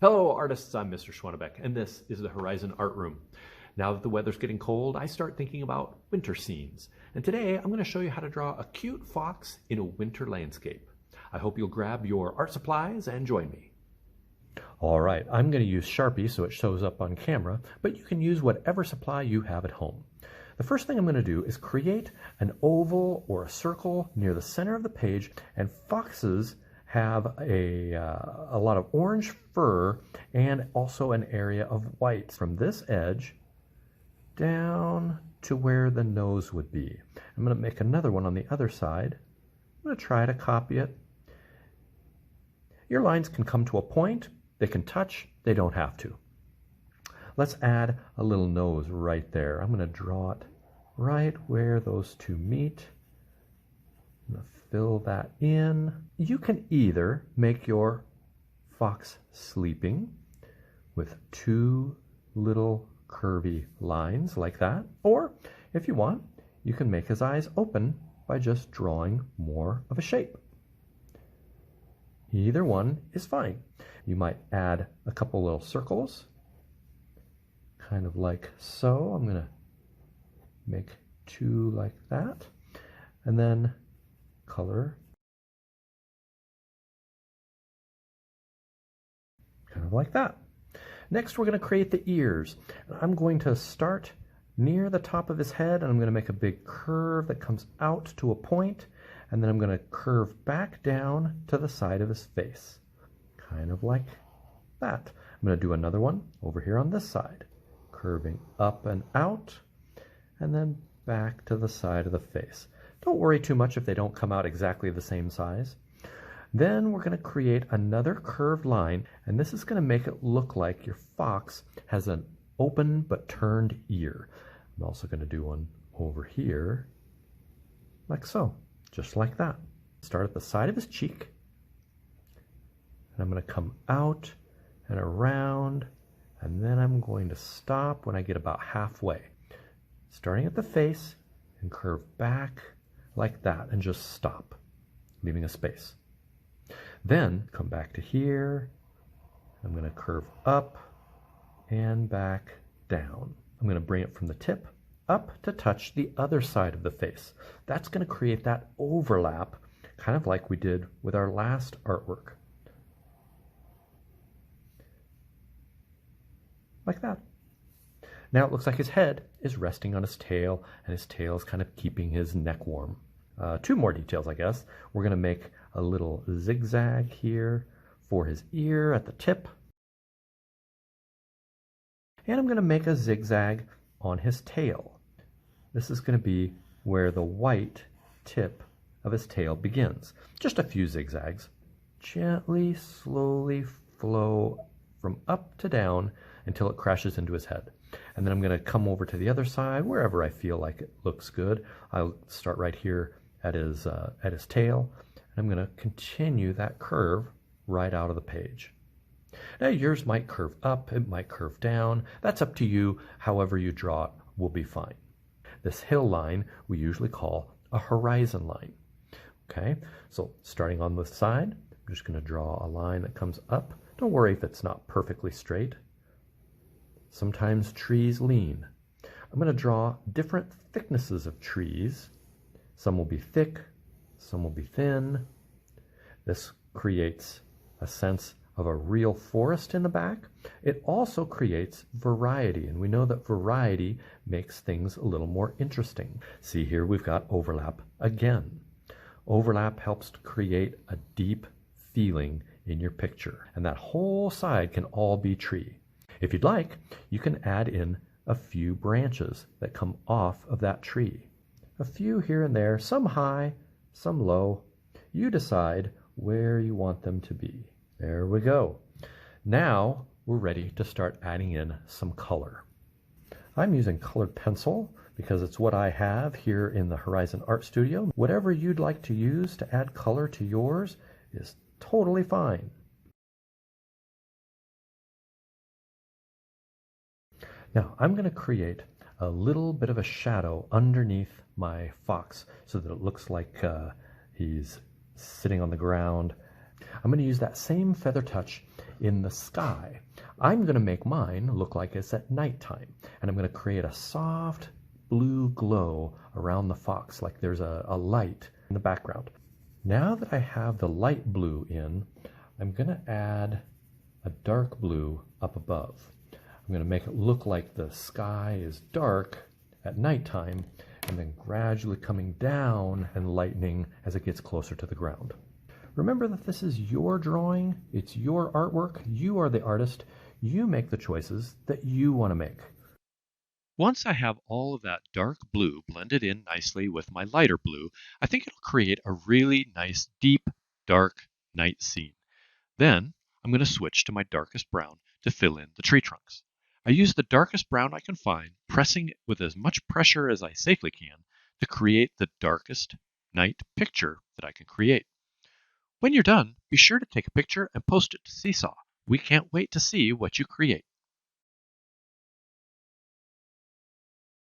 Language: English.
Hello artists, I'm Mr. Schwanebeck, and this is the Horizon Art Room. Now that the weather's getting cold, I start thinking about winter scenes. And today I'm going to show you how to draw a cute fox in a winter landscape. I hope you'll grab your art supplies and join me. All right, I'm going to use Sharpie so it shows up on camera, but you can use whatever supply you have at home. The first thing I'm going to do is create an oval or a circle near the center of the page, and foxes have a lot of orange fur and also an area of white from this edge down to where the nose would be. I'm going to make another one on the other side. I'm going to try to copy it. Your lines can come to a point, they can touch, they don't have to. Let's add a little nose right there. I'm going to draw it right where those two meet. I'm going to fill that in. You can either make your fox sleeping with two little curvy lines like that, or if you want, you can make his eyes open by just drawing more of a shape. Either one is fine. You might add a couple little circles, kind of like so. I'm going to make two like that, and then color kind of like that. Next, we're going to create the ears. I'm going to start near the top of his head, and I'm going to make a big curve that comes out to a point, and then I'm going to curve back down to the side of his face, kind of like that. I'm going to do another one over here on this side, curving up and out, and then back to the side of the face. Don't worry too much if they don't come out exactly the same size. Then we're going to create another curved line, and this is going to make it look like your fox has an open but turned ear. I'm also going to do one over here, like so, just like that. Start at the side of his cheek, and I'm going to come out and around, and then I'm going to stop when I get about halfway. Starting at the face and curve back like that and just stop, leaving a space. Then come back to here. I'm going to curve up and back down. I'm going to bring it from the tip up to touch the other side of the face. That's going to create that overlap, kind of like we did with our last artwork. Like that. Now it looks like his head is resting on his tail, and his tail is kind of keeping his neck warm. Two more details, I guess. We're going to make a little zigzag here for his ear at the tip. And I'm going to make a zigzag on his tail. This is going to be where the white tip of his tail begins. Just a few zigzags. Gently, slowly flow from up to down until it crashes into his head. And then I'm going to come over to the other side wherever I feel like it looks good. I'll start right here at his tail. And I'm going to continue that curve right out of the page. Now yours might curve up, it might curve down. That's up to you. However you draw it will be fine. This hill line we usually call a horizon line. Okay, so starting on the side, I'm just going to draw a line that comes up. Don't worry if it's not perfectly straight. Sometimes trees lean. I'm going to draw different thicknesses of trees. Some will be thick, some will be thin. This creates a sense of a real forest in the back. It also creates variety, and we know that variety makes things a little more interesting. See here, we've got overlap again. Overlap helps to create a deep feeling in your picture, and that whole side can all be tree. If you'd like, you can add in a few branches that come off of that tree. A few here and there, some high, some low. You decide where you want them to be. There we go. Now we're ready to start adding in some color. I'm using colored pencil because it's what I have here in the Horizon Art Studio. Whatever you'd like to use to add color to yours is totally fine. Now I'm going to create a little bit of a shadow underneath my fox so that it looks like he's sitting on the ground. I'm going to use that same feather touch in the sky. I'm going to make mine look like it's at nighttime, and I'm going to create a soft blue glow around the fox, like there's a light in the background. Now that I have the light blue in, I'm going to add a dark blue up above. I'm going to make it look like the sky is dark at nighttime, and then gradually coming down and lightening as it gets closer to the ground. Remember that this is your drawing, it's your artwork, you are the artist, you make the choices that you want to make. Once I have all of that dark blue blended in nicely with my lighter blue, I think it'll create a really nice, deep, dark night scene. Then I'm going to switch to my darkest brown to fill in the tree trunks. I use the darkest brown I can find, pressing it with as much pressure as I safely can to create the darkest night picture that I can create. When you're done, be sure to take a picture and post it to Seesaw. We can't wait to see what you create.